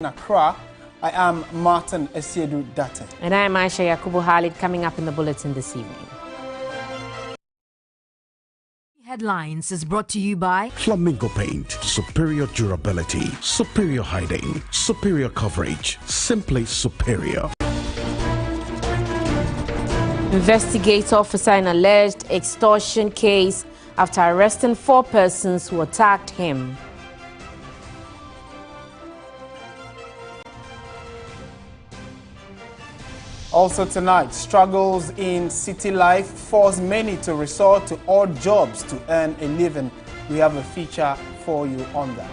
In Accra, I am Martin Esiedu Date. And I am Aisha Yakubu Khalid. Coming up in the bulletin this evening. Headlines is brought to you by Flamingo Paint. Superior durability, superior hiding, superior coverage, simply superior. Investigator officer in alleged extortion case after arresting 4 persons who attacked him. Also tonight, struggles in city life force many to resort to odd jobs to earn a living. We have a feature for you on that.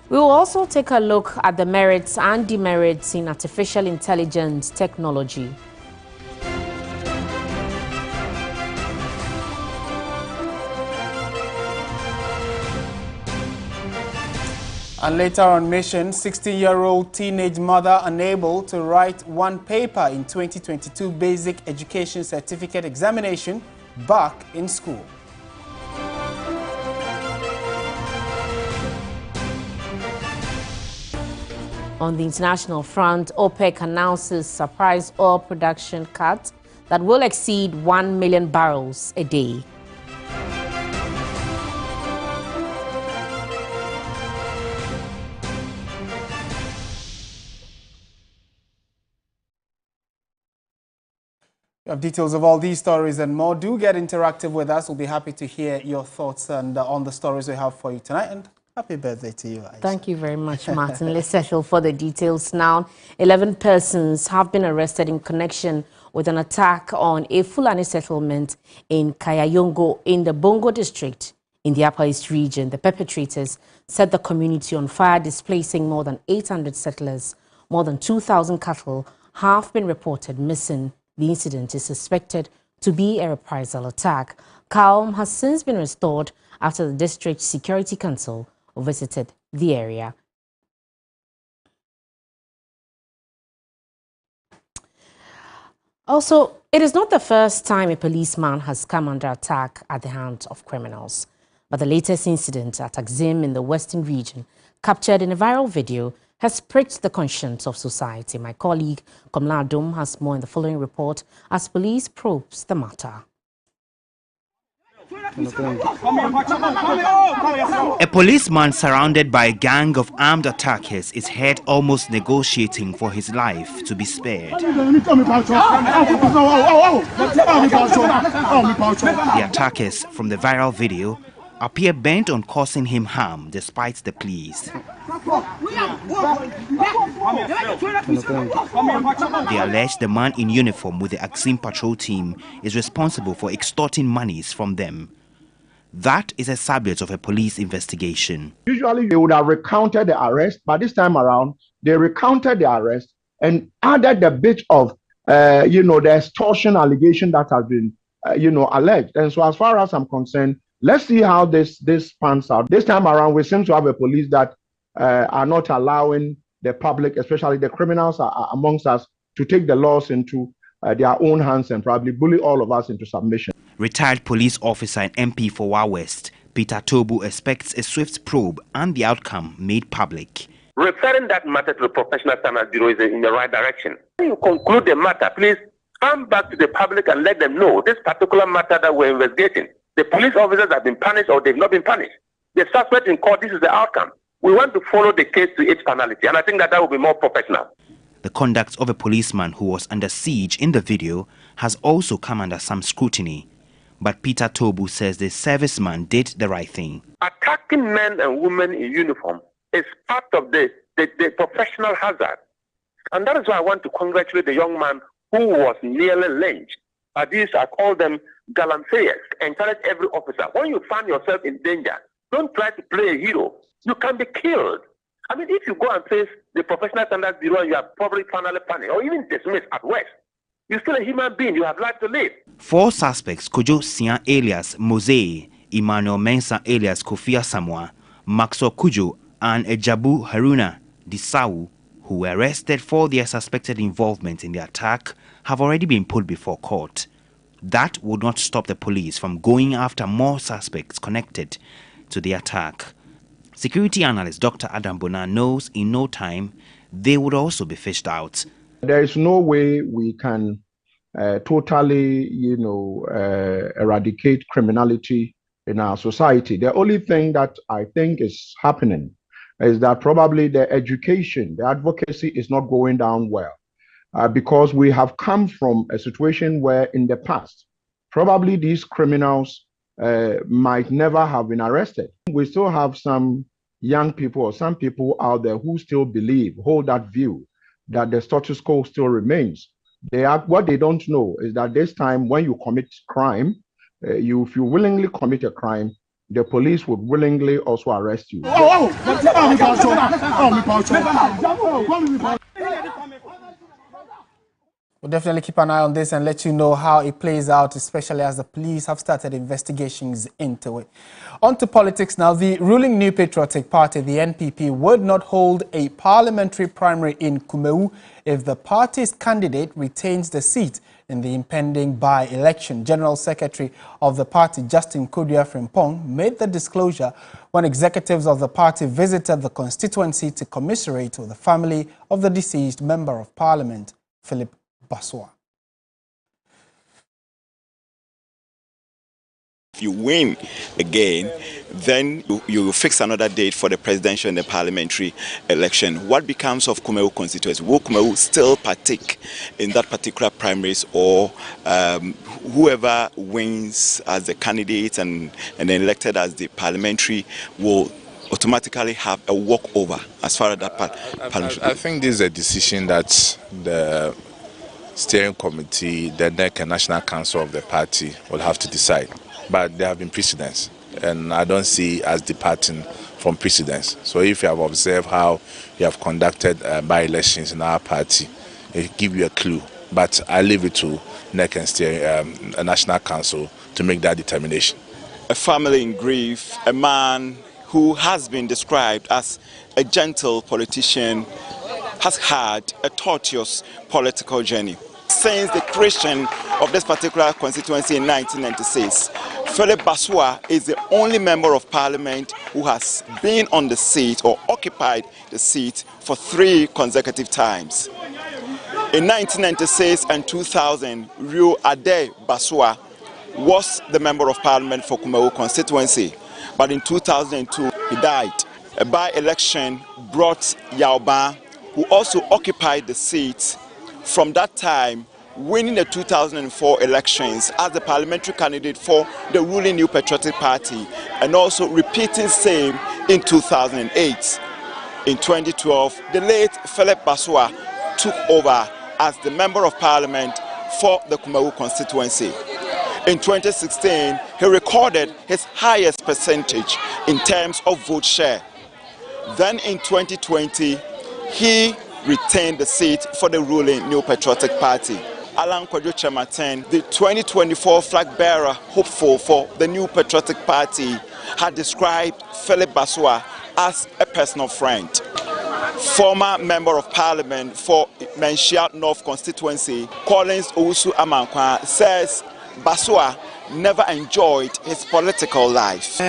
We will also take a look at the merits and demerits in artificial intelligence technology. And later on Mission, 16-year-old teenage mother unable to write one paper in 2022 Basic Education Certificate Examination back in school. On the international front, OPEC announces surprise oil production cut that will exceed 1 million barrels a day. We have details of all these stories and more. Do get interactive with us. We'll be happy to hear your thoughts and on the stories we have for you tonight. And happy birthday to you, Aisha. Thank you very much, Martin. Let's settle for the details now. 11 persons have been arrested in connection with an attack on a Fulani settlement in Kayayongo in the Bongo district in the Upper East region. The perpetrators set the community on fire, displacing more than 800 settlers. More than 2,000 cattle have been reported missing. The incident is suspected to be a reprisal attack. Calm has since been restored after the District Security Council visited the area. Also, it is not the first time a policeman has come under attack at the hands of criminals. But the latest incident at Axim in the Western region, captured in a viral video, has pricked the conscience of society. My colleague Komla Adom has more in the following report as police probes the matter. A policeman surrounded by a gang of armed attackers is heard almost negotiating for his life to be spared. The attackers from the viral video appear bent on causing him harm despite the pleas. They allege the man in uniform with the Axim patrol team is responsible for extorting monies from them. That is a subject of a police investigation. Usually they would have recounted the arrest, but this time around they recounted the arrest and added the bit of the extortion allegation that has been alleged. And so as far as I'm concerned, let's see how this pans out. This time around, we seem to have a police that are not allowing the public, especially the criminals amongst us, to take the laws into their own hands and probably bully all of us into submission. Retired police officer and MP for Wa West, Peter Tobu, expects a swift probe and the outcome made public. Referring that matter to the Professional Standards Bureau is in the right direction. When you conclude the matter, please come back to the public and let them know this particular matter that we're investigating. The police officers have been punished or they've not been punished. The suspect in court, this is the outcome. We want to follow the case to its finality, and I think that will be more professional. The conduct of a policeman who was under siege in the video has also come under some scrutiny. But Peter Tobu says the serviceman did the right thing. Attacking men and women in uniform is part of the professional hazard. And that is why I want to congratulate the young man who was nearly lynched. These, I call them gallantries. Encourage every officer. When you find yourself in danger, don't try to play a hero. You can be killed. I mean, if you go and face the Professional Standards Bureau and you are probably finally punished or even dismissed at worst, you're still a human being. You have life to live. 4 suspects, Kojo Sian alias Mosei, Emmanuel Mensah alias Kofi Samoa, Maxo Kujo, and Ejabu Haruna Disau, who were arrested for their suspected involvement in the attack, have already been put before court. That would not stop the police from going after more suspects connected to the attack. Security analyst Dr. Adam Bona knows in no time they would also be fished out. There is no way we can totally, eradicate criminality in our society. The only thing that I think is happening is that probably the education, the advocacy is not going down well. Because we have come from a situation where in the past, probably these criminals might never have been arrested. We still have some young people or some people out there who still hold that view that the status quo still remains. What they don't know is that this time when you commit crime, if you willingly commit a crime, the police would willingly also arrest you. We'll definitely keep an eye on this and let you know how it plays out, especially as the police have started investigations into it. On to politics now. The ruling New Patriotic Party, the NPP, would not hold a parliamentary primary in Kumewu if the party's candidate retains the seat in the impending by-election. General Secretary of the party, Justin Kodua Frimpong, made the disclosure when executives of the party visited the constituency to commiserate with the family of the deceased Member of Parliament, Philip Basua. If you win again, then you fix another date for the presidential and the parliamentary election. What becomes of Kumewu constituency? Will Kumewu still partake in that particular primaries, or whoever wins as the candidate and then elected as the parliamentary will automatically have a walkover as far as that parliamentary? I think this is a decision that the steering committee, the NEC and National Council of the party will have to decide. But there have been precedents, and I don't see us departing from precedents. So if you have observed how you have conducted by-elections in our party, it gives you a clue. But I leave it to NEC and steering, National Council to make that determination. A family in grief, a man who has been described as a gentle politician, has had a tortuous political journey. Since the creation of this particular constituency in 1996, Philip Basua is the only member of parliament who has been on the seat or occupied the seat for 3 consecutive times. In 1996 and 2000, Rio Ade Basua was the member of parliament for Kumewu constituency, but in 2002 he died. A by-election brought Yaoba, who also occupied the seat from that time, winning the 2004 elections as the parliamentary candidate for the ruling New Patriotic Party, and also repeating same in 2008. In 2012, the late Philip Basua took over as the Member of Parliament for the Kumewu constituency. In 2016, he recorded his highest percentage in terms of vote share. Then in 2020, he retained the seat for the ruling New Patriotic Party. Alan Kwadwo Kyerematen, the 2024 flag bearer hopeful for the New Patriotic Party, had described Philip Basua as a personal friend. Former Member of Parliament for Menchia North constituency, Collins Owusu Amankwa, says Basua never enjoyed his political life.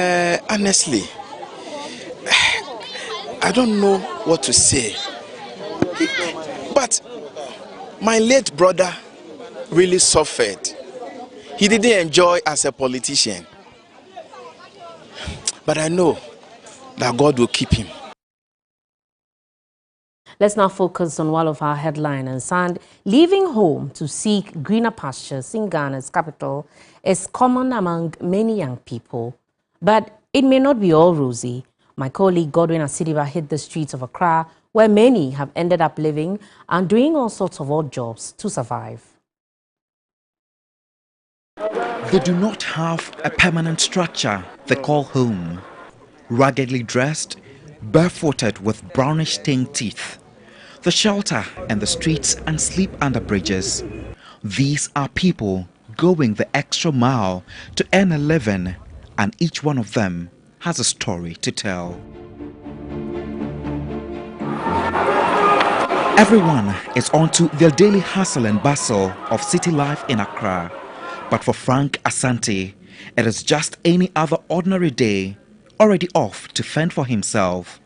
Honestly, I don't know what to say. But my late brother really suffered. He didn't enjoy as a politician. But I know that God will keep him. Let's now focus on one of our headliners. And leaving home to seek greener pastures in Ghana's capital is common among many young people. But it may not be all rosy. My colleague Godwin Asidiba hit the streets of Accra, where many have ended up living and doing all sorts of odd jobs to survive. They do not have a permanent structure they call home. Raggedly dressed, barefooted with brownish-stained teeth, the shelter and the streets and sleep under bridges. These are people going the extra mile to earn a living, and each one of them has a story to tell. Everyone is on to their daily hustle and bustle of city life in Accra. But for Frank Asante, it is just any other ordinary day, already off to fend for himself.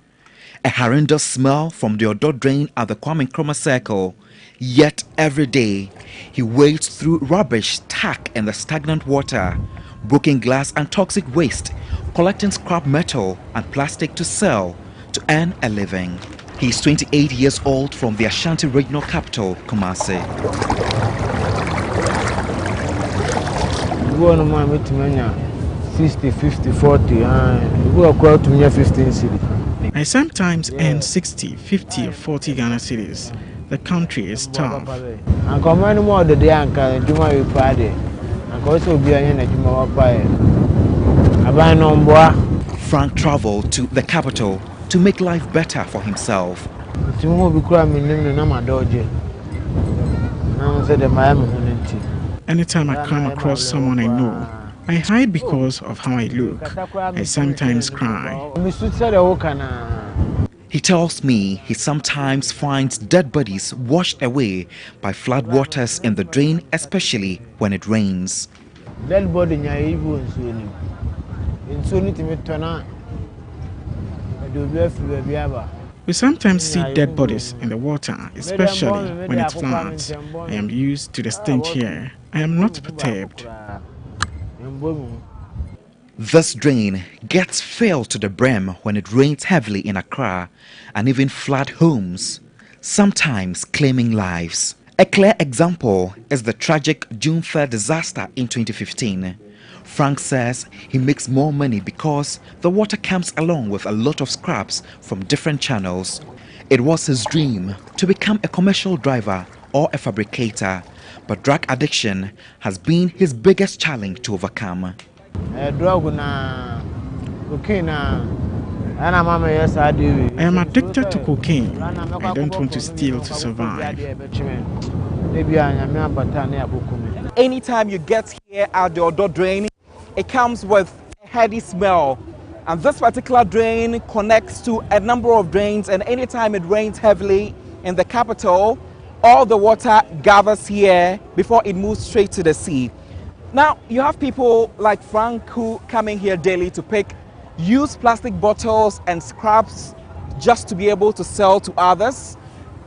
A horrendous smell from the Odo drain at the Kwame Nkrumah Circle, yet every day he wades through rubbish, tack and the stagnant water, broken glass and toxic waste, collecting scrap metal and plastic to sell to earn a living. He's 28 years old from the Ashanti regional capital, Kumasi. Go on, my 60, 50, 40, go across to me 15 cities. I sometimes earn 60, 50 or 40 Ghana cedis. The country is tough. I come any more the day and can do my party. I also be a Juma pie. I buy no more. Frank traveled to the capital to make life better for himself. Anytime I come across someone I know, I hide because of how I look. I sometimes cry. He tells me he sometimes finds dead bodies washed away by flood waters in the drain, especially when it rains. Dead body We sometimes see dead bodies in the water, especially when it floods. I am used to the stench here. I am not perturbed. This drain gets filled to the brim when it rains heavily in Accra and even flood homes, sometimes claiming lives. A clear example is the tragic June 3rd disaster in 2015. Frank says he makes more money because the water comes along with a lot of scraps from different channels. It was his dream to become a commercial driver or a fabricator, but drug addiction has been his biggest challenge to overcome. I am addicted to cocaine. I don't want to steal to survive. Anytime you get here at the Odo drain, it comes with a heady smell. And this particular drain connects to a number of drains, and anytime it rains heavily in the capital, all the water gathers here before it moves straight to the sea. Now, you have people like Frank who come in here daily to pick used plastic bottles and scraps just to be able to sell to others.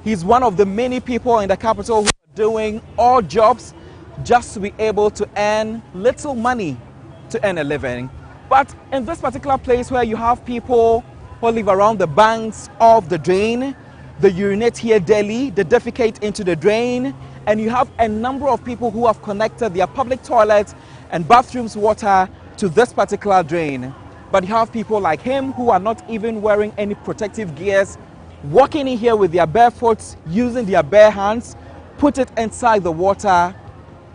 He's one of the many people in the capital who are doing odd jobs just to be able to earn little money to earn a living. But in this particular place where you have people who live around the banks of the drain, they urinate here daily, they defecate into the drain, and you have a number of people who have connected their public toilets and bathrooms water to this particular drain. But you have people like him who are not even wearing any protective gears, walking in here with their bare foot, using their bare hands, put it inside the water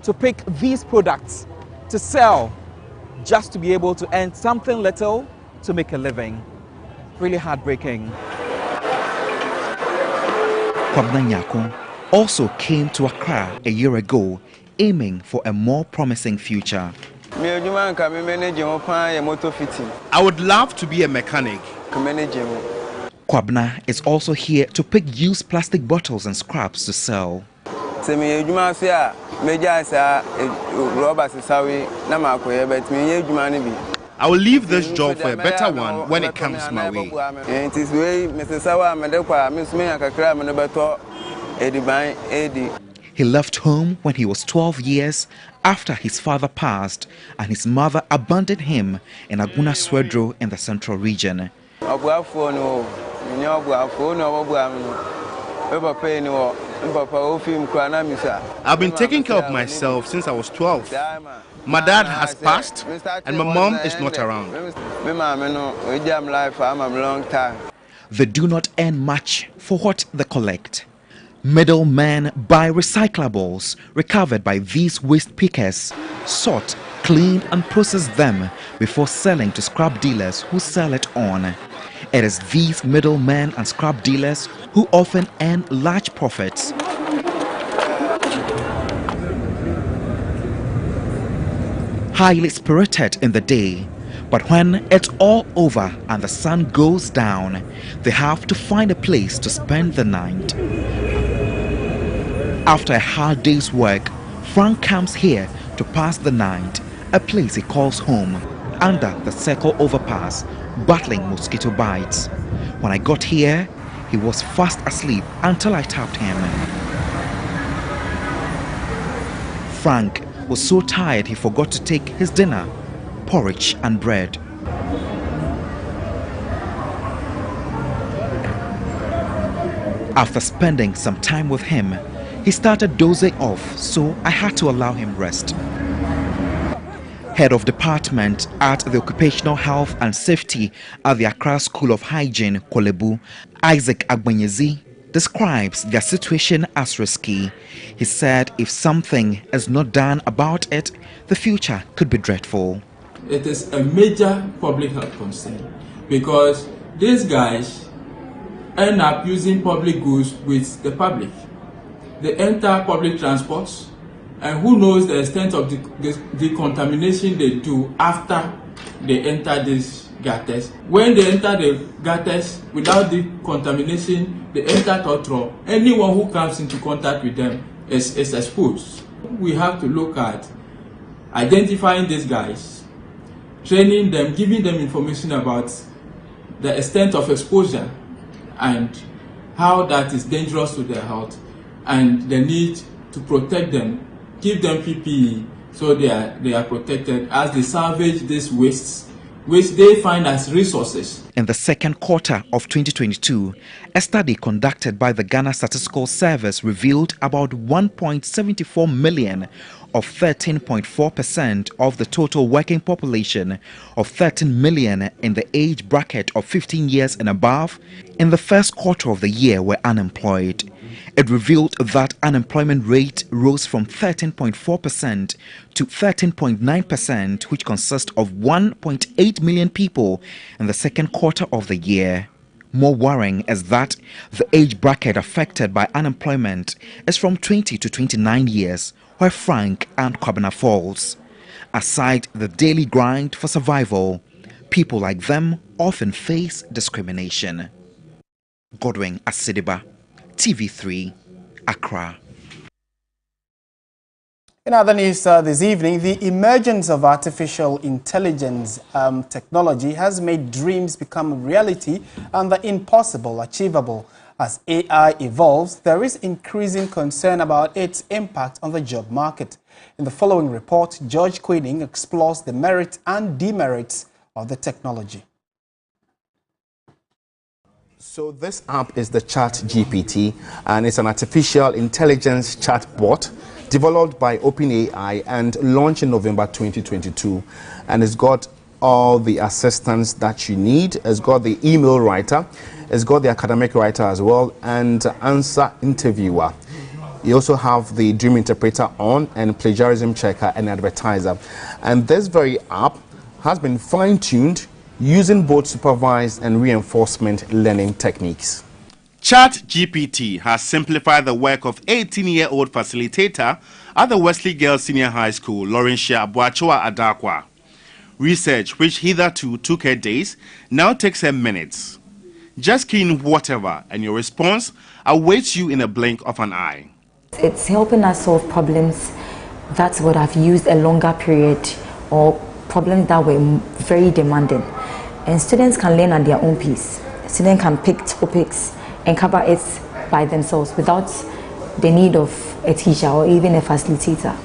to pick these products to sell, just to be able to earn something little to make a living. Really heartbreaking. Kwabna Nyako also came to Accra a year ago, aiming for a more promising future. I would love to be a mechanic. Kwabna is also here to pick used plastic bottles and scraps to sell. I will leave this job for a better one when it comes my way. He left home when he was 12 years after his father passed, and his mother abandoned him in Aguna Swedro in the central region. I've been taking care of myself since I was 12. My dad has passed and my mom is not around. They do not earn much for what they collect. Middlemen buy recyclables recovered by these waste pickers, sort, clean and process them before selling to scrap dealers who sell it on. It is these middlemen and scrap dealers who often earn large profits. Highly spirited in the day, but when it's all over and the sun goes down, they have to find a place to spend the night. After a hard day's work, Frank comes here to pass the night, a place he calls home, under the Circle overpass, battling mosquito bites. When I got here, he was fast asleep until I tapped him. Frank was so tired he forgot to take his dinner, porridge and bread. After spending some time with him, he started dozing off, so I had to allow him rest. Head of Department at the Occupational Health and Safety at the Accra School of Hygiene, Kolebu, Isaac Agbenyezi, describes their situation as risky. He said if something is not done about it, the future could be dreadful. It is a major public health concern because these guys end up using public goods with the public. They enter public transports, and who knows the extent of the contamination they do after they enter these gutters. When they enter the gutters without the contamination, they enter Totro. Anyone who comes into contact with them is exposed. We have to look at identifying these guys, training them, giving them information about the extent of exposure and how that is dangerous to their health, and the need to protect them, give them PPE so they are protected as they salvage these wastes, which they find as resources. In the second quarter of 2022, a study conducted by the Ghana Statistical Service revealed about 1.74 million of 13.4% of the total working population of 13 million in the age bracket of 15 years and above in the first quarter of the year were unemployed. It revealed that unemployment rate rose from 13.4% to 13.9%, which consists of 1.8 million people in the second quarter of the year. More worrying is that the age bracket affected by unemployment is from 20 to 29 years, where Frank and Kwabena falls. Aside the daily grind for survival, people like them often face discrimination. Godwin Asidiba, TV3, Accra. In other news this evening, the emergence of artificial intelligence technology has made dreams become a reality and the impossible achievable. As AI evolves, there is increasing concern about its impact on the job market. In the following report, George Queening explores the merits and demerits of the technology. So this app is the ChatGPT, and it's an artificial intelligence chatbot developed by OpenAI and launched in November 2022. And it's got all the assistance that you need. It's got the email writer, it's got the academic writer as well, and answer interviewer. You also have the dream interpreter on, and plagiarism checker and advertiser. And this very app has been fine-tuned using both supervised and reinforcement learning techniques. ChatGPT has simplified the work of 18-year-old facilitator at the Wesley Girls Senior High School, Laurentia Boachoa Adakwa. Research, which hitherto took her days, now takes her minutes. Just key in whatever, and your response awaits you in a blink of an eye. It's helping us solve problems that would have used a longer period, or problems that were very demanding. And students can learn at their own pace. Students can pick topics and cover it by themselves without the need of a teacher or even a facilitator.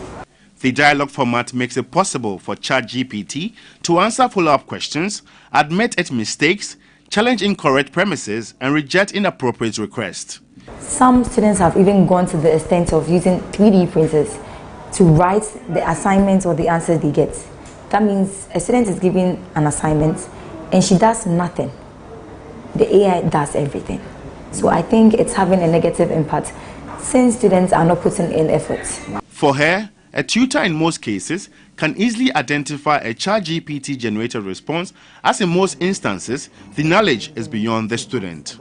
The dialogue format makes it possible for ChatGPT to answer follow-up questions, admit its mistakes, challenge incorrect premises, and reject inappropriate requests. Some students have even gone to the extent of using 3D printers to write the assignments or the answers they get. That means a student is given an assignment and she does nothing. The AI does everything. So I think it's having a negative impact since students are not putting in effort. For her, a tutor in most cases can easily identify a ChatGPT generated response, as in most instances, the knowledge is beyond the student.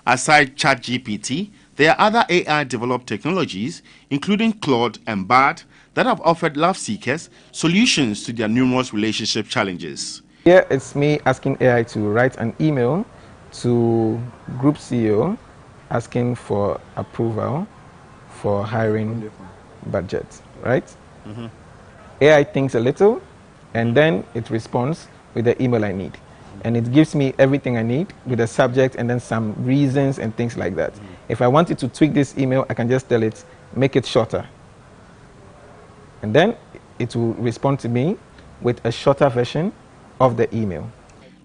Aside ChatGPT, there are other AI-developed technologies, including Claude and Bard, that have offered love seekers solutions to their numerous relationship challenges. Here it's me asking AI to write an email to Group CEO asking for approval for hiring budget, right? AI thinks a little, and then it responds with the email I need. And it gives me everything I need with the subject and then some reasons and things like that. If I wanted to tweak this email, I can just tell it, make it shorter. And then it will respond to me with a shorter version of the email.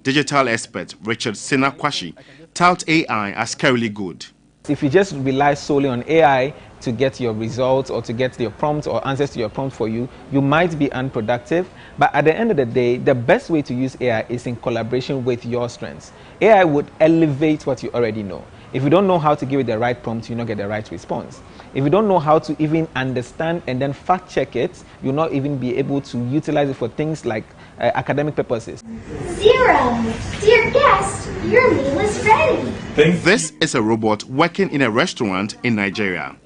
Digital expert Richard Sinakwashi touts AI as scarily good. If you just rely solely on AI to get your results or to get your prompts or answers to your prompt for you, you might be unproductive. But at the end of the day, the best way to use AI is in collaboration with your strengths. AI would elevate what you already know. If you don't know how to give it the right prompt, you'll not get the right response. If you don't know how to even understand and then fact check it, you'll not even be able to utilize it for things like academic purposes. 0. Dear guest, your meal is ready. This is a robot working in a restaurant in Nigeria.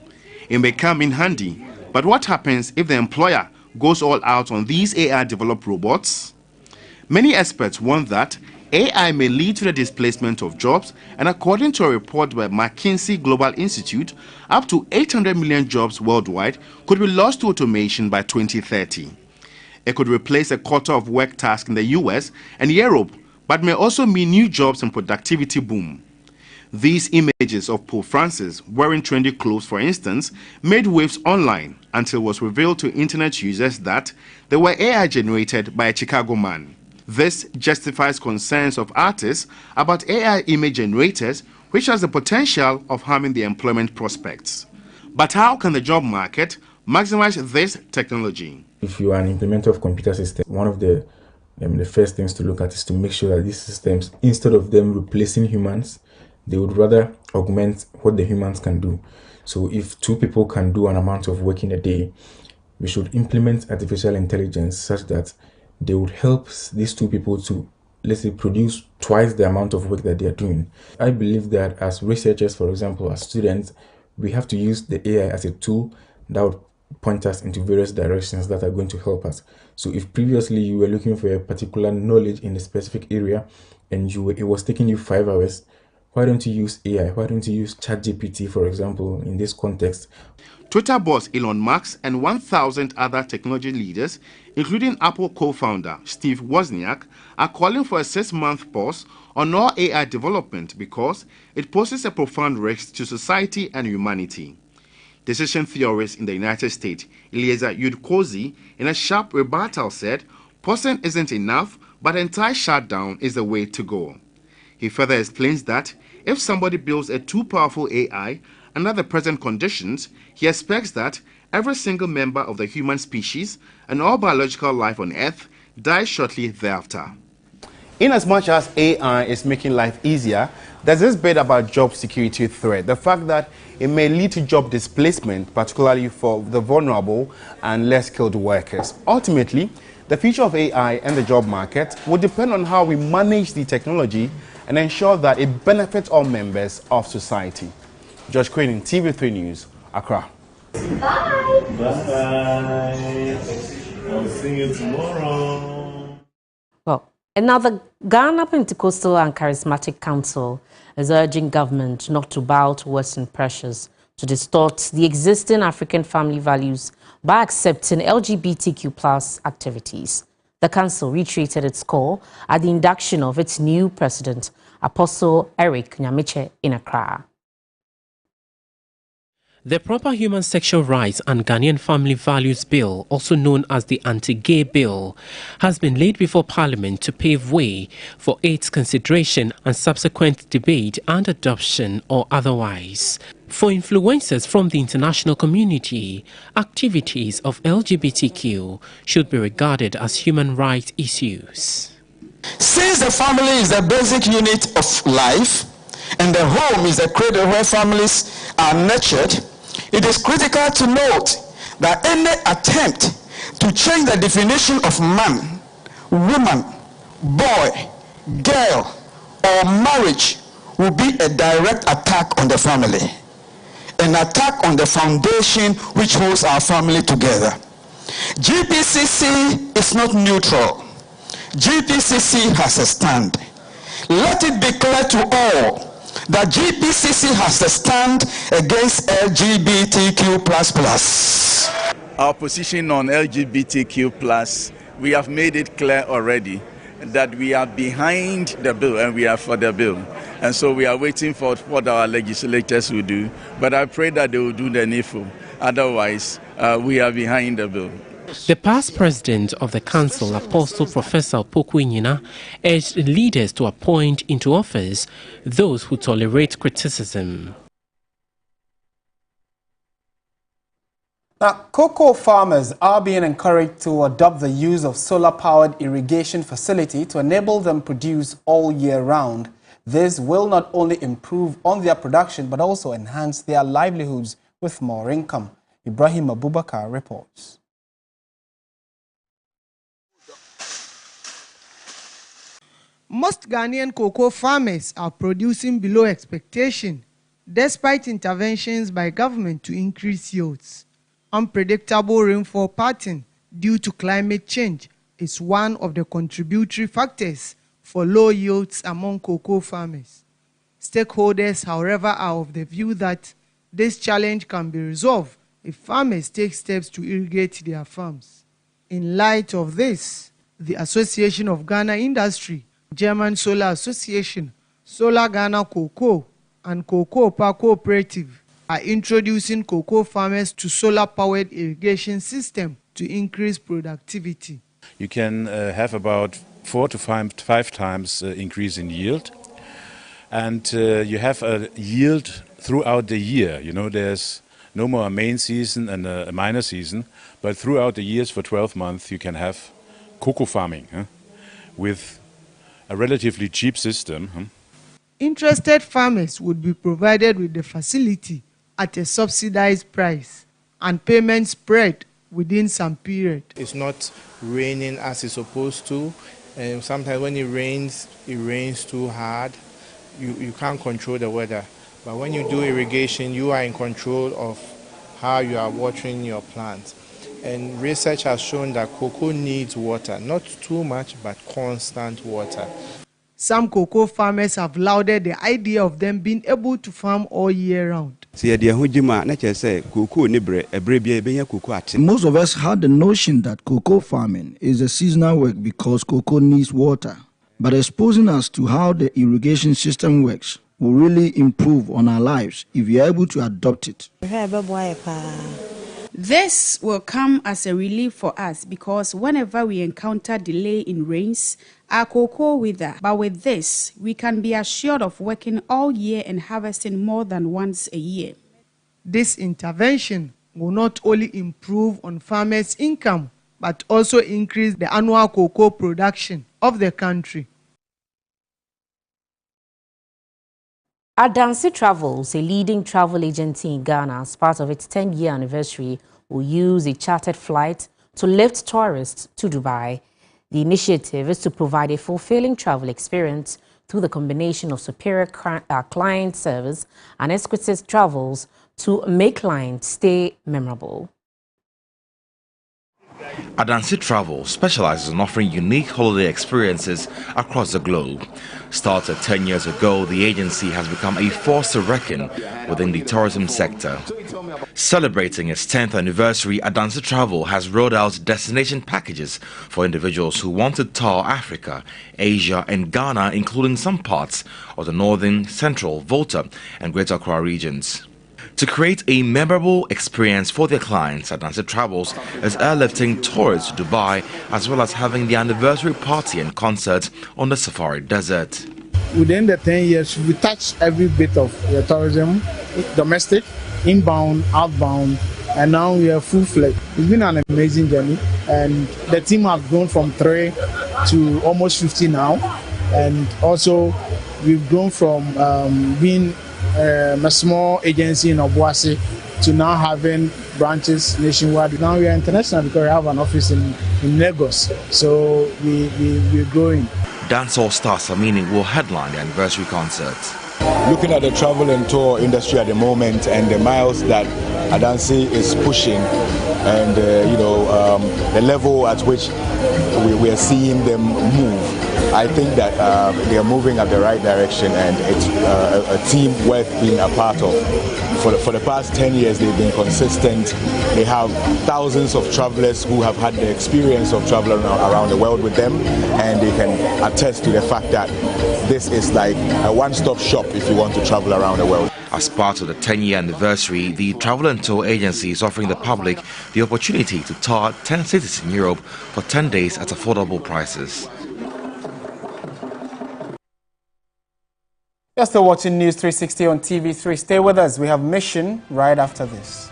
It may come in handy, but what happens if the employer goes all out on these AI-developed robots? Many experts warn that AI may lead to the displacement of jobs, and according to a report by McKinsey Global Institute, up to 800 million jobs worldwide could be lost to automation by 2030. It could replace a quarter of work tasks in the US and Europe, but may also mean new jobs and productivity boom. These images of Pope Francis wearing trendy clothes, for instance, made waves online until it was revealed to internet users that they were AI generated by a Chicago man. This justifies concerns of artists about AI image generators, which has the potential of harming their employment prospects. But how can the job market maximize this technology? If you are an implementer of computer systems, one of the first things to look at is to make sure that these systems, instead of them replacing humans, they would rather augment what the humans can do. So if 2 people can do an amount of work in a day, we should implement artificial intelligence such that they would help these 2 people to, let's say, produce twice the amount of work that they are doing. I believe that as researchers, for example, as students, we have to use the AI as a tool that would point us into various directions that are going to help us. So if previously you were looking for a particular knowledge in a specific area and it was taking you 5 hours, why don't you use AI? Why don't you use ChatGPT, for example, in this context? Twitter boss Elon Musk and 1,000 other technology leaders, including Apple co-founder Steve Wozniak, are calling for a 6-month pause on all AI development because it poses a profound risk to society and humanity. Decision theorist in the United States, Eliezer Yudkowsky, in a sharp rebuttal said, pausing isn't enough, but entire shutdown is the way to go. He further explains that if somebody builds a too powerful AI under the present conditions, he expects that every single member of the human species and all biological life on Earth dies shortly thereafter. In as much as AI is making life easier, there's this bit about job security threat. The fact that it may lead to job displacement, particularly for the vulnerable and less skilled workers. Ultimately, the future of AI and the job market will depend on how we manage the technology and ensure that it benefits all members of society. George Quinn, TV3 News, Accra. Bye. Bye. I'll see you tomorrow. Well, another Ghana Pentecostal and Charismatic Council is urging government not to bow to Western pressures to distort the existing African family values by accepting LGBTQ+ activities. The council reiterated its call at the induction of its new president, Apostle Eric Nyamiche, in Accra. The Proper Human Sexual Rights and Ghanaian Family Values Bill, also known as the Anti-Gay Bill, has been laid before Parliament to pave way for its consideration and subsequent debate and adoption or otherwise. For influencers from the international community, activities of LGBTQ should be regarded as human rights issues. Since the family is the basic unit of life and the home is the cradle where families are nurtured, it is critical to note that any attempt to change the definition of man, woman, boy, girl, or marriage will be a direct attack on the family, an attack on the foundation which holds our family together. GPCC is not neutral. GPCC has a stand. Let it be clear to all that GPCC has a stand against LGBTQ++. our position on LGBTQ+, we have made it clear already that we are behind the bill and we are for the bill. And so we are waiting for what our legislators will do. But I pray that they will do the needful. Otherwise, we are behind the bill. The past president of the council, Apostle Professor Opoku Nyina, urged leaders to appoint into office those who tolerate criticism. Now, cocoa farmers are being encouraged to adopt the use of solar-powered irrigation facility to enable them produce all year round. This will not only improve on their production but also enhance their livelihoods with more income. Ibrahim Abubakar reports. Most Ghanaian cocoa farmers are producing below expectation, despite interventions by government to increase yields. Unpredictable rainfall pattern due to climate change is one of the contributory factors for low yields among cocoa farmers. Stakeholders, however, are of the view that this challenge can be resolved if farmers take steps to irrigate their farms. In light of this, the Association of Ghana Industry, German Solar Association, Solar Ghana Cocoa, and Cocoa Park Cooperative are introducing cocoa farmers to solar-powered irrigation system to increase productivity. You can have about 4 to 5 times increase in yield, and you have a yield throughout the year. You know, there's no more a main season and a minor season, but throughout the years for 12 months you can have cocoa farming with a relatively cheap system. Interested farmers would be provided with the facility at a subsidized price and payment spread within some period. It's not raining as it's supposed to, and sometimes when it rains too hard. You can't control the weather. But when you do irrigation, you are in control of how you are watering your plants. And research has shown that cocoa needs water, not too much, but constant water. Some cocoa farmers have lauded the idea of them being able to farm all year round. Most of us had the notion that cocoa farming is a seasonal work because cocoa needs water. But exposing us to how the irrigation system works will really improve on our lives if we are able to adopt it. This will come as a relief for us because whenever we encounter delay in rains, our cocoa wither. But with this, we can be assured of working all year and harvesting more than once a year. This intervention will not only improve on farmers' income, but also increase the annual cocoa production of the country. Adansi Travels, a leading travel agency in Ghana, as part of its 10-year anniversary, will use a chartered flight to lift tourists to Dubai. The initiative is to provide a fulfilling travel experience through the combination of superior client service and exquisite travels to make clients stay memorable. Adansi Travel specializes in offering unique holiday experiences across the globe. Started 10 years ago, the agency has become a force to reckon within the tourism sector. Celebrating its 10th anniversary, Adansi Travel has rolled out destination packages for individuals who want to tour Africa, Asia and Ghana, including some parts of the northern, central, Volta and Greater Accra regions. To create a memorable experience for their clients, Adansi Travels is airlifting tourists to Dubai as well as having the anniversary party and concert on the Safari Desert. Within the 10 years, we touched every bit of the tourism, domestic, inbound, outbound, and now we are full-fledged. It's been an amazing journey, and the team has grown from 3 to almost 50 now, and also we've grown from being a small agency in Obuasi to now having branches nationwide. Now we are international because we have an office in Lagos, so we're growing. Dancehall star Samini will headline the anniversary concert. Looking at the travel and tour industry at the moment and the miles that Adansi is pushing and the level at which we are seeing them move. I think that they are moving at the right direction, and it's a team worth being a part of. For the past 10 years, they've been consistent. They have thousands of travelers who have had the experience of traveling around the world with them, and they can attest to the fact that this is like a one-stop shop if you want to travel around the world. As part of the 10-year anniversary, the Travel and Tour Agency is offering the public the opportunity to tour 10 cities in Europe for 10 days at affordable prices. You're still watching News 360 on TV3. Stay with us. We have Mission right after this.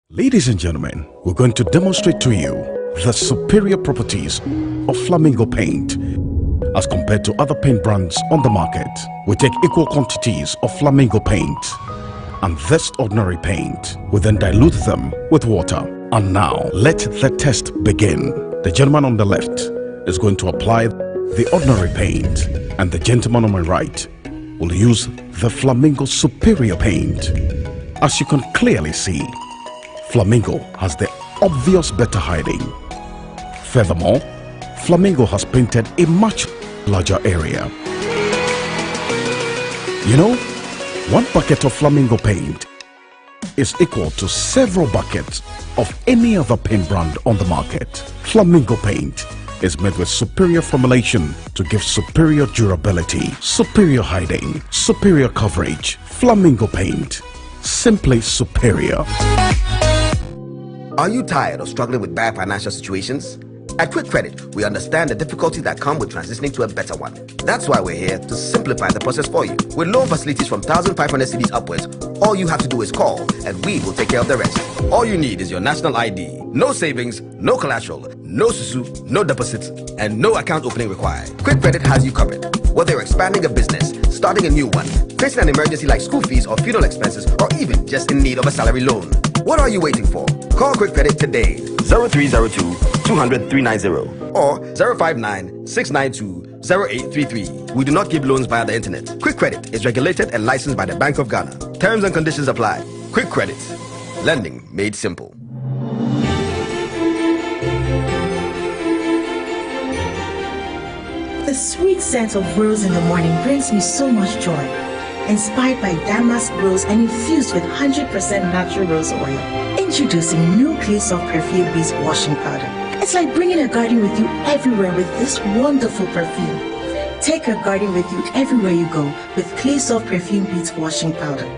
Ladies and gentlemen, we're going to demonstrate to you the superior properties of Flamingo paint. As compared to other paint brands on the market, we take equal quantities of Flamingo paint and this ordinary paint. We then dilute them with water. And now, let the test begin. The gentleman on the left is going to apply the ordinary paint, and the gentleman on my right will use the Flamingo superior paint. As you can clearly see, Flamingo has the obvious better hiding. Furthermore, Flamingo has painted a much larger area. You know, one bucket of Flamingo paint is equal to several buckets of any other paint brand on the market. Flamingo paint is made with superior formulation to give superior durability, superior hiding, superior coverage. Flamingo paint, simply superior. Are you tired of struggling with bad financial situations? At Quick Credit, we understand the difficulties that come with transitioning to a better one. That's why we're here to simplify the process for you. With loan facilities from 1,500 cedis upwards, all you have to do is call and we will take care of the rest. All you need is your national ID. No savings, no collateral, no susu, no deposits, and no account opening required. Quick Credit has you covered. Whether you're expanding a business, starting a new one, facing an emergency like school fees or funeral expenses, or even just in need of a salary loan. What are you waiting for? Call Quick Credit today. 0302 200 390 or 059 692 0833. We do not give loans via the internet. Quick Credit is regulated and licensed by the Bank of Ghana. Terms and conditions apply. Quick Credit. Lending made simple. The sweet scent of rose in the morning brings me so much joy. Inspired by damask rose and infused with 100% natural rose oil. Introducing new Clay Soft Perfume Beads Washing Powder. It's like bringing a garden with you everywhere with this wonderful perfume. Take a garden with you everywhere you go with Clay Soft Perfume Beads Washing Powder.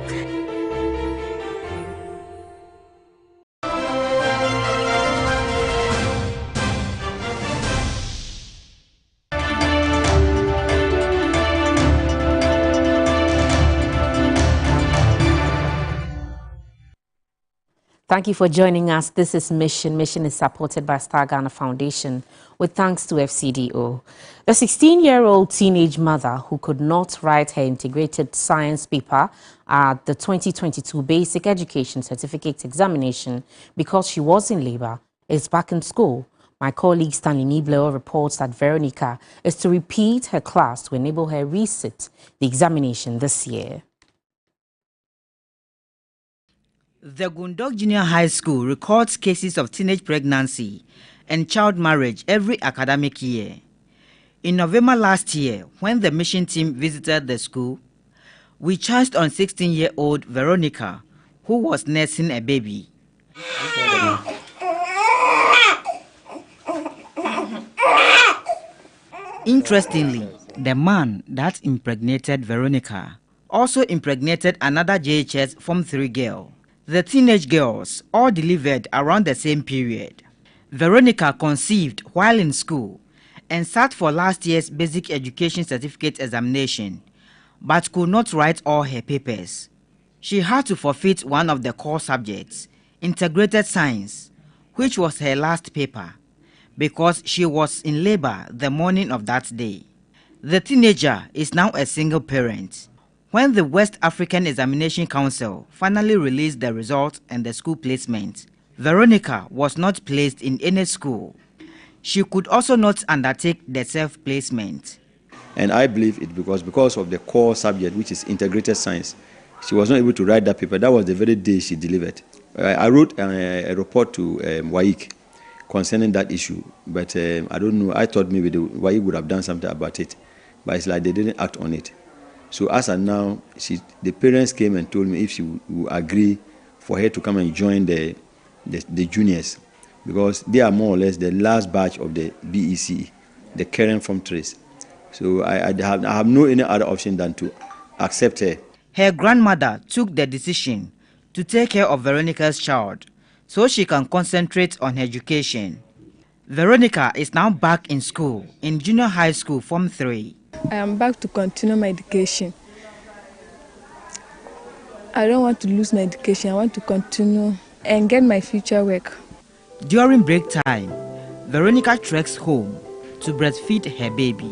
Thank you for joining us. This is Mission. Mission is supported by Star Ghana Foundation with thanks to FCDO. The 16-year-old teenage mother who could not write her integrated science paper at the 2022 Basic Education Certificate Examination because she was in labor is back in school. My colleague Stanley Nibleo reports that Veronica is to repeat her class to enable her resit the examination this year. The Gundog Junior High School records cases of teenage pregnancy and child marriage every academic year. In November last year, when the mission team visited the school, we charged on 16-year-old Veronica, who was nursing a baby. Interestingly, the man that impregnated Veronica also impregnated another JHS Form 3 girl. The teenage girls all delivered around the same period. Veronica conceived while in school and sat for last year's Basic Education Certificate examination, but could not write all her papers. She had to forfeit one of the core subjects, Integrated Science, which was her last paper, because she was in labor the morning of that day. The teenager is now a single parent. When the West African Examination Council finally released the results and the school placement, Veronica was not placed in any school. She could also not undertake the self-placement. And I believe it because of the core subject, which is integrated science. She was not able to write that paper. That was the very day she delivered. I wrote a report to WAEC concerning that issue, but I don't know. I thought maybe the WAEC would have done something about it, but it's like they didn't act on it. So as of now, the parents came and told me if she would agree for her to come and join the juniors, because they are more or less the last batch of the BEC, the Karen from Trace. So I have no any other option than to accept her. Her grandmother took the decision to take care of Veronica's child so she can concentrate on her education. Veronica is now back in school, in junior high school, Form 3. I am back to continue my education. I don't want to lose my education. I want to continue and get my future work. During break time, Veronica treks home to breastfeed her baby.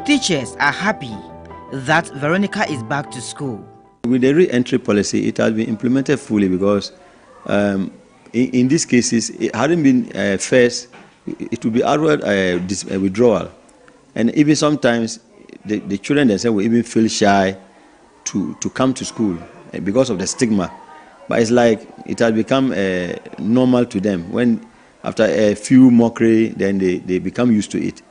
Teachers are happy that Veronica is back to school. With the re-entry policy, it has been implemented fully because in these cases, it hadn't been first, it would be outward withdrawal. And even sometimes, the children themselves will even feel shy to come to school because of the stigma. But it's like it has become normal to them. When after a few mockery, then they become used to it.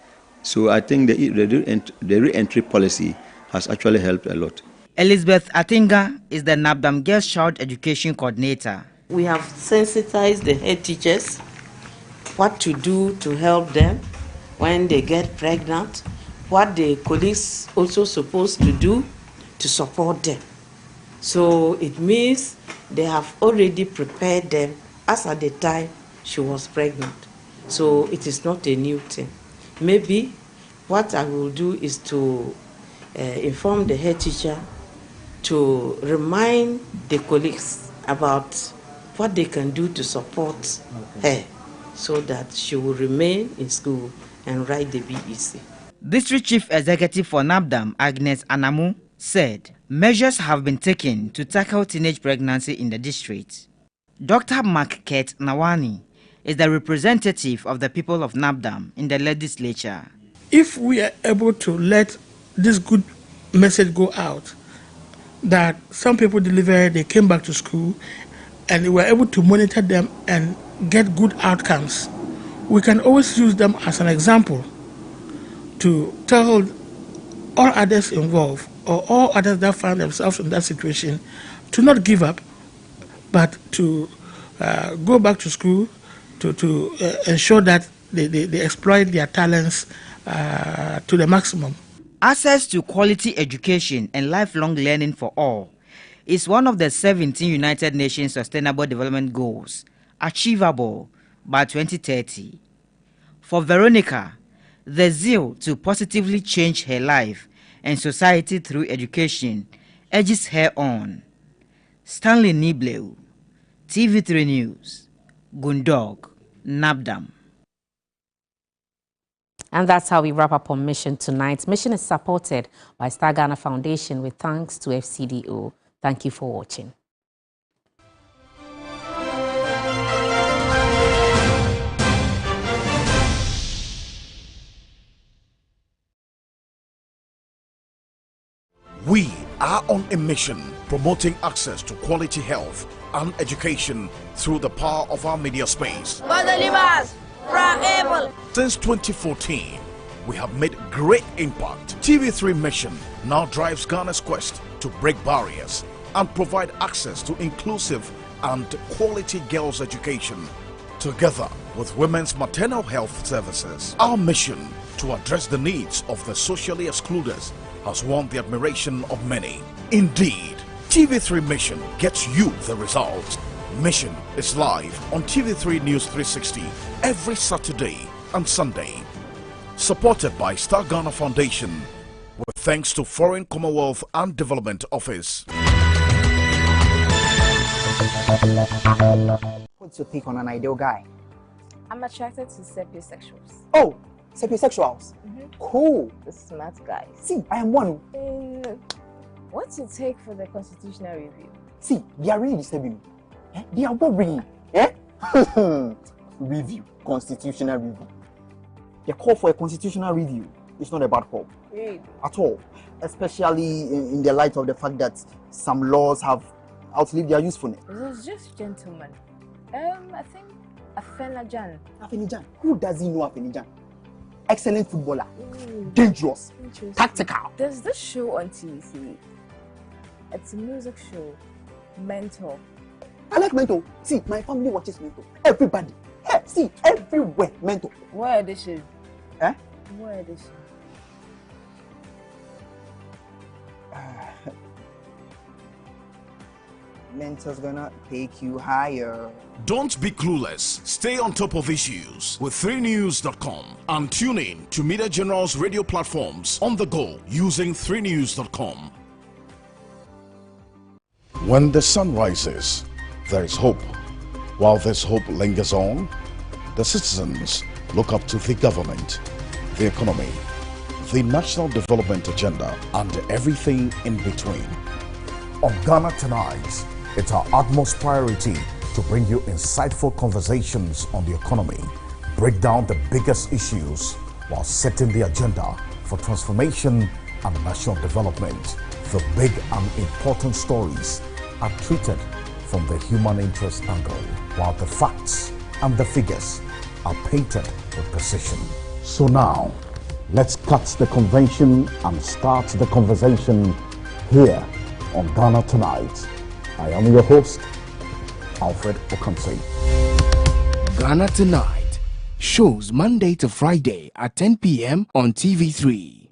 So I think the re-entry policy has actually helped a lot. Elizabeth Atinga is the NAPDAM Girls Child Education Coordinator. We have sensitized the head teachers what to do to help them when they get pregnant, what the colleagues also supposed to do to support them. So it means they have already prepared them as at the time she was pregnant. So it is not a new thing. Maybe what I will do is to inform the head teacher to remind the colleagues about what they can do to support her so that she will remain in school and write the BEC. District Chief Executive for NAPDAM, Agnes Anamu, said measures have been taken to tackle teenage pregnancy in the district. Dr. Mark-Kurt Nawani is the representative of the people of NAPDAM in the legislature. If we are able to let this good message go out, that some people delivered, they came back to school, and we were able to monitor them and get good outcomes, we can always use them as an example to tell all others involved or all others that find themselves in that situation to not give up, but to go back to school, to ensure that they exploit their talents to the maximum. Access to quality education and lifelong learning for all is one of the 17 United Nations Sustainable Development Goals achievable by 2030. For Veronica, the zeal to positively change her life and society through education urges her on. Stanley Nibleu, TV3 News, Gundog, NAPDAM. And that's how we wrap up on Mission tonight. Mission is supported by Star Ghana Foundation with thanks to FCDO. Thank you for watching. We are on a mission promoting access to quality health and education through the power of our media space. Since 2014, we have made great impact. TV3 Mission now drives Ghana's quest to break barriers and provide access to inclusive and quality girls' education, together with women's maternal health services. Our mission to address the needs of the socially excluded has won the admiration of many. Indeed, TV3 Mission gets you the results. Mission is live on TV3 News 360 every Saturday and Sunday. Supported by Star Ghana Foundation, with thanks to Foreign Commonwealth and Development Office. What's your take on an ideal guy? I'm attracted to sapiosexuals. Oh, Sapiosexuals. Cool. The smart guy. See, I am one. What's your take for the constitutional review? See, they are really disturbing me. They are worrying. Review. Constitutional review. The call for a constitutional review is not a bad call. Really? At all. Especially in the light of the fact that some laws have outlived their usefulness. This is just gentlemen. I think Afena-Gyan. Afena-Gyan? Who doesn't know Afena-Gyan? Excellent footballer. Dangerous. Tactical. There's this show on TV. It's a music show. Mentor. I like Mentor. See, my family watches Mentor. Everybody. Hey, see, everywhere Mentor. What edition? What edition? Mentor's gonna take you higher. Don't be clueless. Stay on top of issues with 3news.com and tune in to Media General's radio platforms on the go using 3news.com. When the sun rises, there is hope. While this hope lingers on, the citizens look up to the government, the economy, the national development agenda, and everything in between. On Ghana Tonight, it's our utmost priority to bring you insightful conversations on the economy, break down the biggest issues while setting the agenda for transformation and national development. The big and important stories are treated from the human interest angle, while the facts and the figures are painted with precision. So now, let's cut the convention and start the conversation here on Ghana Tonight. I am your host, Alfred Okamsi. Ghana Tonight shows Monday to Friday at 10 p.m. on TV3.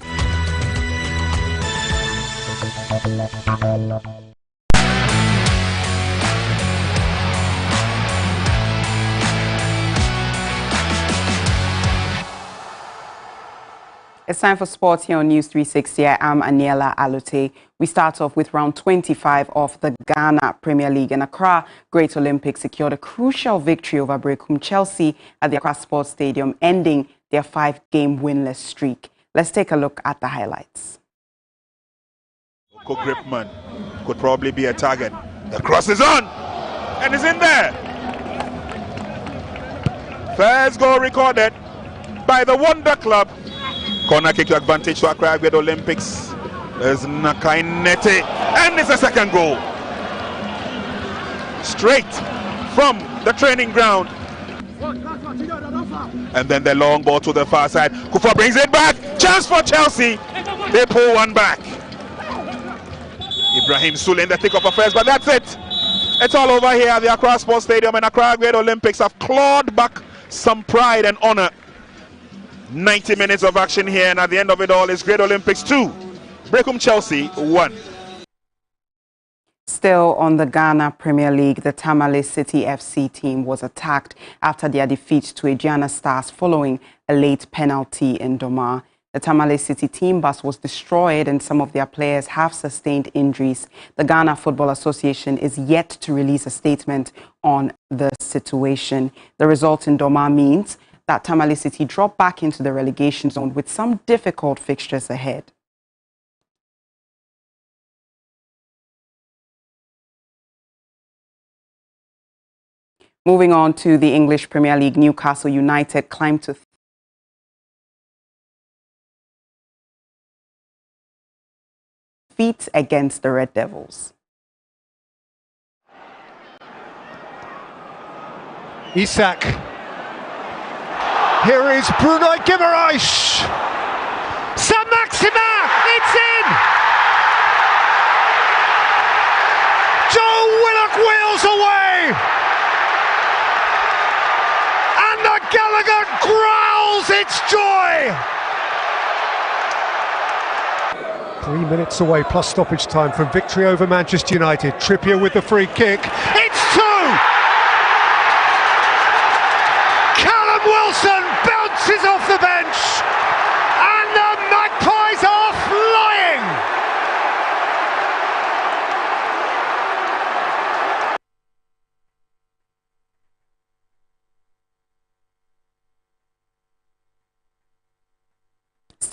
It's time for sports here on News 360. I am Aniela Alute. We start off with round 25 of the Ghana Premier League. And Accra Great Olympics secured a crucial victory over Brekum Chelsea at the Accra Sports Stadium, ending their 5-game winless streak. Let's take a look at the highlights. Gripman could probably be a target. The cross is on and is in there. First goal recorded by the Wonder Club. Corner kick to advantage to Accra Great Olympics. There's Nakai Nete, and it's a second goal. Straight from the training ground. And then the long ball to the far side. Kufa brings it back. Chance for Chelsea. They pull one back. Ibrahim Sule in the thick of affairs, but that's it. It's all over here at the Accra Sports Stadium, and Accra Great Olympics have clawed back some pride and honor. 90 minutes of action here, and at the end of it all is Great Olympics 2, Brekum Chelsea 1. Still on the Ghana Premier League, the Tamale City FC team was attacked after their defeat to Aduana Stars following a late penalty in Doma. The Tamale City team bus was destroyed and some of their players have sustained injuries. The Ghana Football Association is yet to release a statement on the situation. The result in Doma means that Tamale City dropped back into the relegation zone with some difficult fixtures ahead. Moving on to the English Premier League, Newcastle United climbed to feet against the Red Devils. Isak. Here is Bruno Guimaraes. Saint-Maximin, it's in! Joe Willock wheels away! And the Gallagher growls its joy! 3 minutes away plus stoppage time from victory over Manchester United. Trippier with the free kick. It's 2! Wilson bounces off the bench, and the Magpies are flying!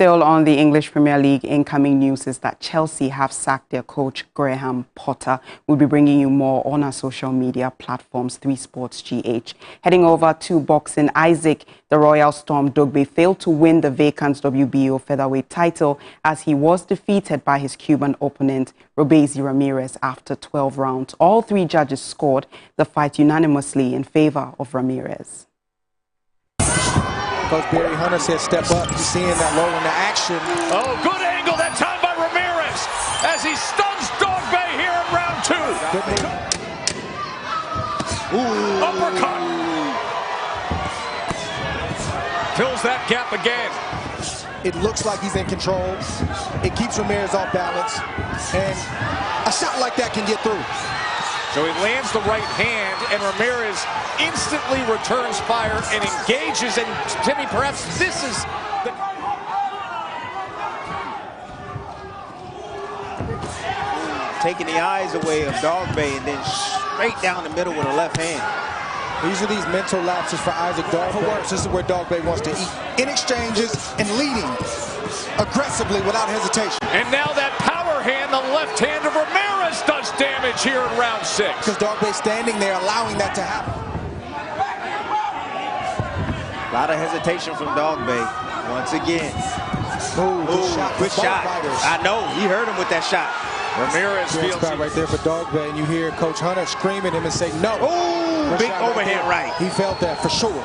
Still on the English Premier League, incoming news is that Chelsea have sacked their coach, Graham Potter. We'll be bringing you more on our social media platforms, 3 Sports GH. Heading over to boxing, Isaac, the Royal Storm Dogbe, failed to win the vacant WBO featherweight title as he was defeated by his Cuban opponent, Robeisy Ramirez, after 12 rounds. All 3 judges scored the fight unanimously in favor of Ramirez. Coach Barry Hunter said step up. You're seeing that low in the action. Oh, good angle that time by Ramirez as he stuns Dogbe here in round 2. Uppercut. Fills that gap again. It looks like he's in control. It keeps Ramirez off balance. And a shot like that can get through. So he lands the right hand, and Ramirez instantly returns fire and engages. And Timmy, perhaps this is the... Taking the eyes away of Dogbe and then straight down the middle with a left hand. These are these mental lapses for Isaac Dogbe. For worse, this is where Dogbe wants to eat. In exchanges and leading aggressively without hesitation. And now that power hand, the left hand of Ramirez does damage here in round 6. Because Dogbe standing there allowing that to happen. A lot of hesitation from Dogbe once again. Ooh, good shot. I know, he hurt him with that shot. Ramirez feels spot right there for Dogbe, and you hear Coach Hunter screaming at him and say no. Ooh, big overhead right. He felt that for sure.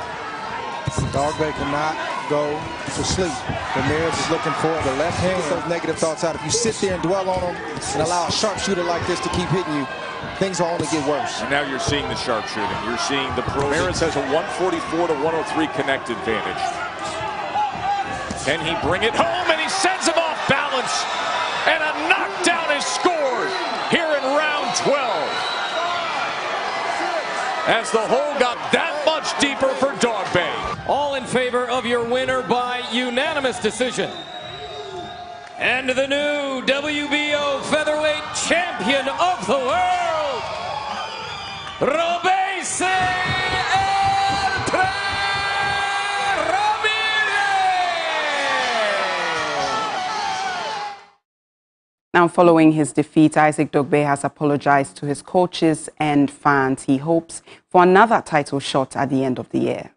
Dogbe cannot go to sleep. Ramirez is looking for the left hand. Get those negative thoughts out. If you sit there and dwell on them and allow a sharpshooter like this to keep hitting you, things will only get worse. And now you're seeing the sharpshooting. You're seeing the pros. Ramirez has a 144 to 103 connect advantage. Can he bring it home? And he sends him off balance. And a knockdown is scored here in round 12. As the hole got that much deeper for Dogbe. All in favor of your winner by unanimous decision. And the new WBO featherweight champion of the world, Robeisy Now, following his defeat, Isaac Dogbe has apologized to his coaches and fans. He hopes for another title shot at the end of the year.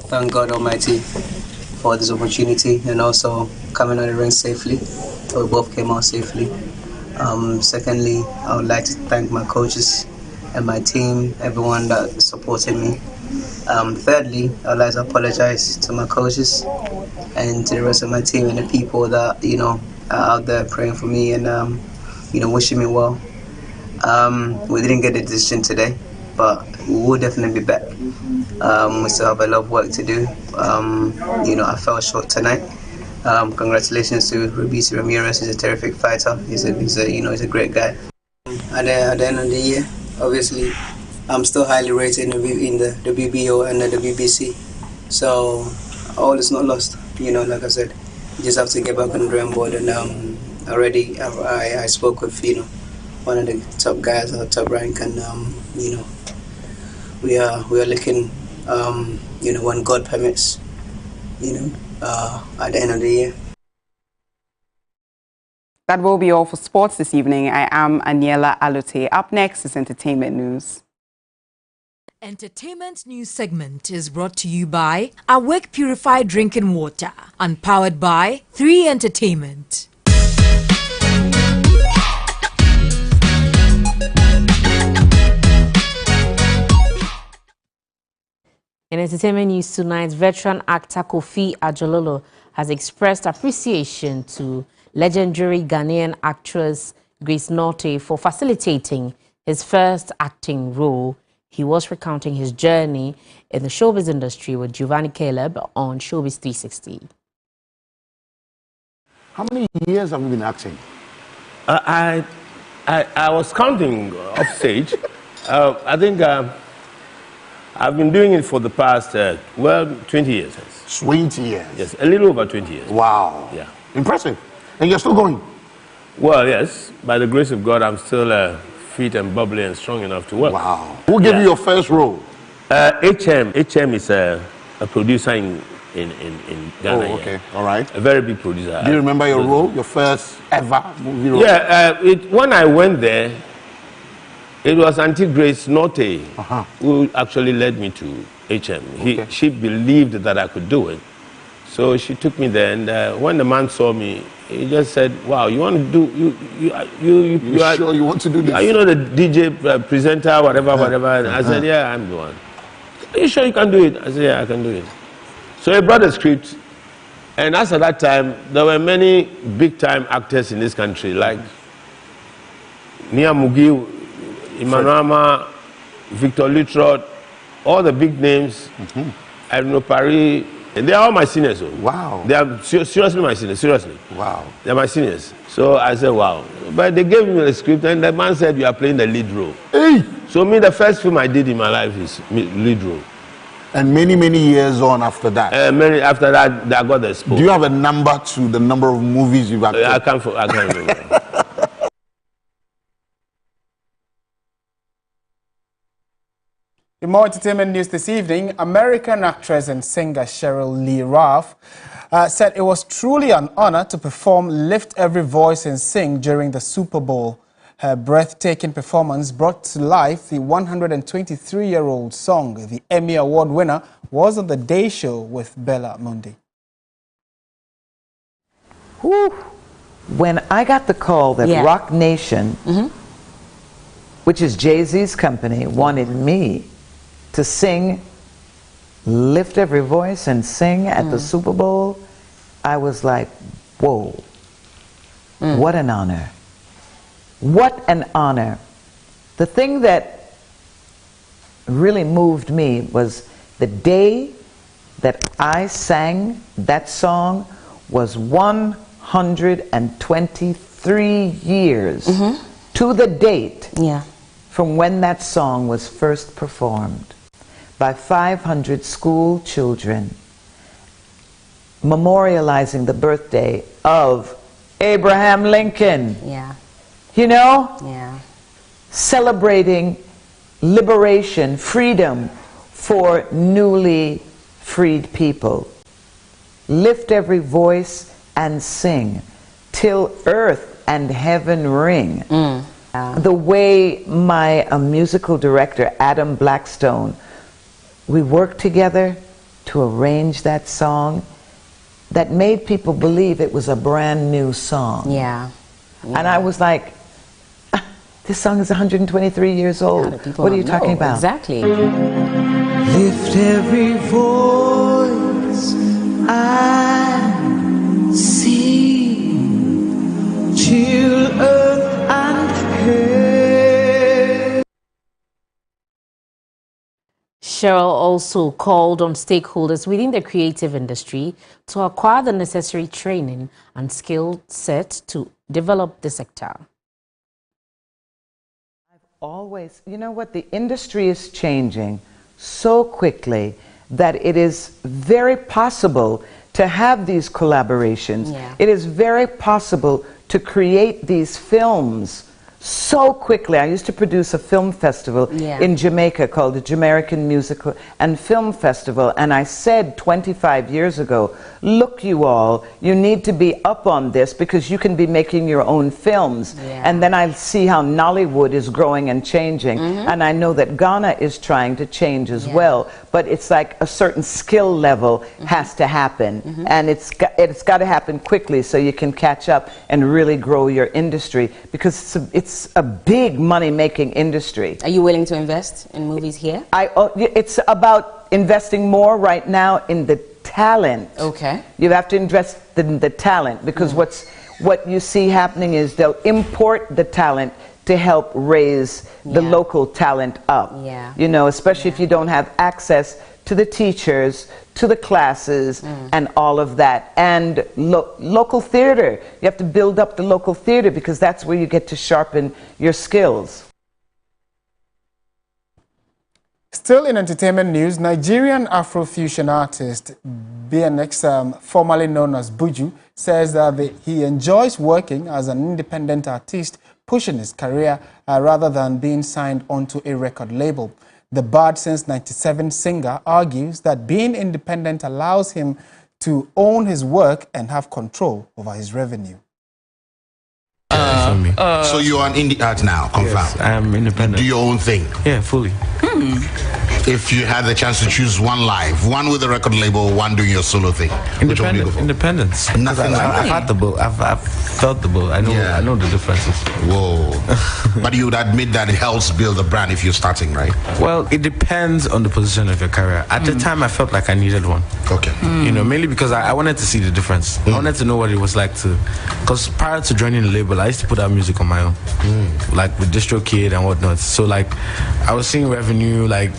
Thank God Almighty for this opportunity and also coming on the ring safely. We both came out safely. Secondly, I would like to thank my coaches and my team, everyone that supported me. Thirdly, I would like to apologize to my coaches and to the rest of my team and the people that, you know, are out there praying for me and, you know, wishing me well. We didn't get the decision today, but we will definitely be back. We still have a lot of work to do. You know, I fell short tonight. Congratulations to Robeisy Ramirez. He's a terrific fighter. He's a great guy. At the end of the year, obviously, I'm still highly rated in the WBO and the WBC. So all is not lost. You know, like I said, you just have to get back on the drawing board. And already I spoke with, you know, one of the top guys at top rank, and you know, we are looking, you know, when God permits, you know, at the end of the year. That will be all for sports this evening. I am Aniela Alute. Up next is entertainment news. Entertainment news segment is brought to you by Awake Purified Drinking Water and powered by 3 Entertainment. In entertainment news tonight, veteran actor Kofi Ajololo has expressed appreciation to legendary Ghanaian actress Grace Norte for facilitating his first acting role. He was recounting his journey in the showbiz industry with Giovanni Caleb on Showbiz 360. How many years have you been acting? I was counting upstage. I think I've been doing it for the past, 20 years. 20 years? Yes, a little over 20 years. Wow. Yeah. Impressive. And you're still going? Well, yes. By the grace of God, I'm still fit and bubbly and strong enough to work. Wow. Who gave you your first role? HM is a producer in in Ghana. Oh, okay, all right. A very big producer. Do you remember your role, your first ever movie role? Yeah, when I went there, it was Auntie Grace Norte who actually led me to HM. She believed that I could do it. So she took me there, and when the man saw me, he just said, "Wow, you want to do? You are sure you want to do this? You know the DJ presenter, whatever." And I said, "Yeah, I'm the one." "Are you sure you can do it?" I said, "Yeah, I can do it." So he brought a script, and as at that time, there were many big-time actors in this country, like Nia Mugi, Imanama, Victor Litrot, all the big names, Arno Paris. And they are all my seniors. Wow. They are seriously my seniors, seriously. Wow. They are my seniors. So I said, wow. But they gave me the script and the man said, you are playing the lead role. Hey! So the first film I did in my life is lead role. And many years on after that? After that, I got the spot. Do you have a number to the number of movies you've acted? I can't remember. In more entertainment news this evening, American actress and singer Cheryl Lee Ralph said it was truly an honor to perform Lift Every Voice and Sing during the Super Bowl. Her breathtaking performance brought to life the 123-year-old song. The Emmy Award winner was on the Day Show with Bella Mundi. Whew. When I got the call that Rock Nation, which is Jay-Z's company, wanted me to sing Lift Every Voice and Sing at the Super Bowl, I was like, whoa, what an honor. What an honor. The thing that really moved me was the day that I sang that song was 123 years to the date from when that song was first performed by 500 school children, memorializing the birthday of Abraham Lincoln. You know? Celebrating liberation, freedom for newly freed people. Lift every voice and sing till earth and heaven ring. The way my musical director, Adam Blackstone, we worked together to arrange that song that made people believe it was a brand new song. And I was like, this song is 123 years old. What are you talking about? Exactly. Lift every voice and sing till earth and heaven. Cheryl also called on stakeholders within the creative industry to acquire the necessary training and skill set to develop the sector. Always, you know what, the industry is changing so quickly that it is very possible to have these collaborations. It is very possible to create these films so quickly. I used to produce a film festival in Jamaica called the Jamaican Musical and Film Festival, and I said 25 years ago, look you all, you need to be up on this because you can be making your own films. And then I see how Nollywood is growing and changing, and I know that Ghana is trying to change as well, but it's like a certain skill level has to happen, and it's got to happen quickly so you can catch up and really grow your industry, because it's a big money-making industry. Are you willing to invest in movies here? It's about investing more right now in the talent. You have to invest in the talent, because what you see happening is they'll import the talent to help raise the local talent up. You know, especially if you don't have access to the teachers, to the classes, and all of that. And local theater. You have to build up the local theater because that's where you get to sharpen your skills. Still in entertainment news, Nigerian Afrofusion artist BNX, formerly known as Buju, says that he enjoys working as an independent artist, pushing his career rather than being signed onto a record label. The barred since '97 singer argues that being independent allows him to own his work and have control over his revenue. So you are an indie art now, confirmed? Yes, I am independent. Do your own thing? Yeah, fully. If you had the chance to choose one live, one with a record label, one doing your solo thing, which one would you go for? Independence. Nothing like I've had the boat. I've felt the boat. I know the differences. Whoa. But you would admit that it helps build a brand if you're starting, right? Well, it depends on the position of your career. At the time, I felt like I needed one. Okay. You know, mainly because I wanted to see the difference. I wanted to know what it was like to... Because prior to joining the label, I used to put out music on my own. Like with DistroKid and whatnot. So like, I was seeing revenue like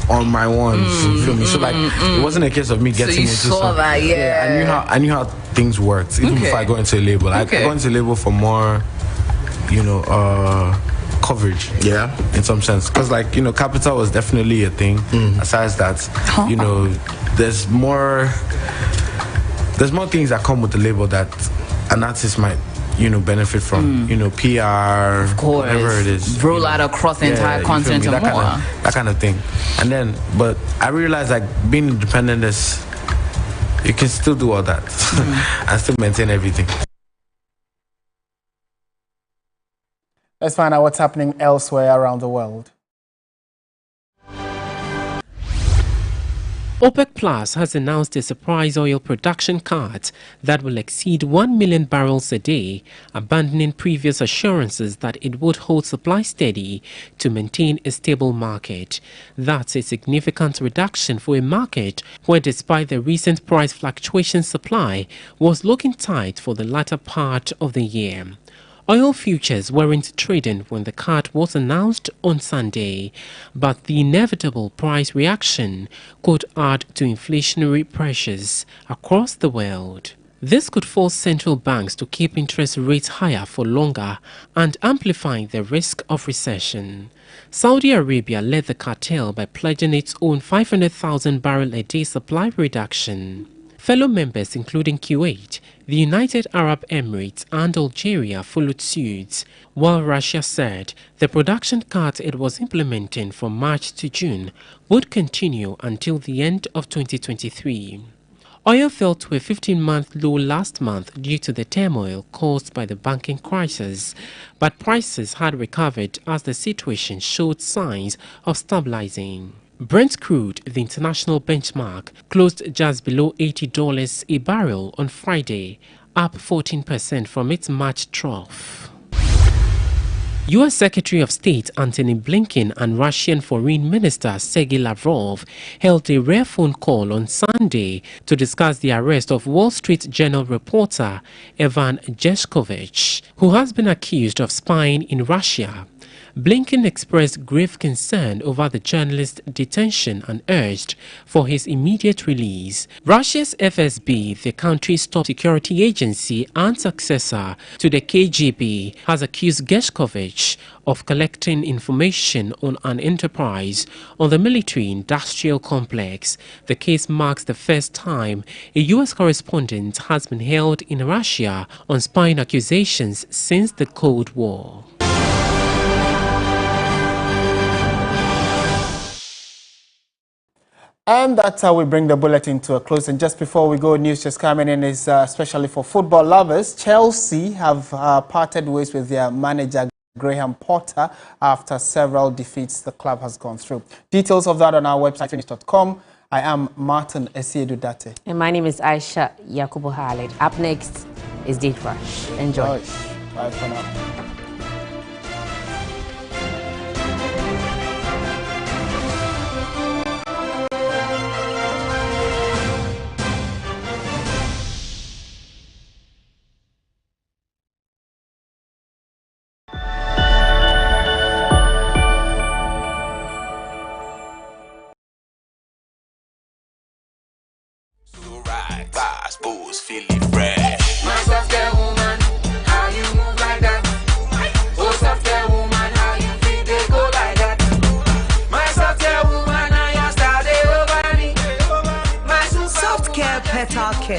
on my ones, you feel me? So like, it wasn't a case of me getting into saw that, I knew how things worked even before I got into a label. I got into a label for more, you know, coverage. Yeah, in some sense, because like, you know, Capital was definitely a thing. Besides that, you know, there's more things that come with the label that an artist might, you know, benefit from, you know, PR, of course, whatever it is, roll out across the entire continent and more. That kind of thing. And then, but I realized like being independent is, you can still do all that and still maintain everything. Let's find out what's happening elsewhere around the world. OPEC Plus has announced a surprise oil production cut that will exceed 1 million barrels a day, abandoning previous assurances that it would hold supply steady to maintain a stable market. That's a significant reduction for a market where, despite the recent price fluctuation, supply was looking tight for the latter part of the year. Oil futures weren't trading when the cut was announced on Sunday, but the inevitable price reaction could add to inflationary pressures across the world. This could force central banks to keep interest rates higher for longer and amplifying the risk of recession. Saudi Arabia led the cartel by pledging its own 500,000 barrel a day supply reduction. Fellow members, including Kuwait, the United Arab Emirates and Algeria, followed suit, while Russia said the production cut it was implementing from March to June would continue until the end of 2023. Oil fell to a 15-month low last month due to the turmoil caused by the banking crisis, but prices had recovered as the situation showed signs of stabilizing. Brent crude, the international benchmark, closed just below $80 a barrel on Friday, up 14% from its March trough. U.S. Secretary of State Antony Blinken and Russian Foreign Minister Sergei Lavrov held a rare phone call on Sunday to discuss the arrest of Wall Street Journal reporter Evan Gershkovich, who has been accused of spying in Russia. Blinken expressed grave concern over the journalist's detention and urged for his immediate release. Russia's FSB, the country's top security agency and successor to the KGB, has accused Gershkovich of collecting information on an enterprise on the military-industrial complex. The case marks the first time a U.S. correspondent has been held in Russia on spying accusations since the Cold War. And that's how we bring the bulletin to a close. And just before we go, news just coming in is especially for football lovers. Chelsea have parted ways with their manager Graham Potter after several defeats the club has gone through. Details of that on our website, finish.com. I am Martin Esiedu Date. And my name is Aisha Yakubu Khalid. Up next is Date Rush. Enjoy. Bye for now. Feeling fresh. My soft girl woman, how you move like that? Oh, soft girl woman, how you feel they go like that? My soft girl woman, I start over me. My soft care, petal care.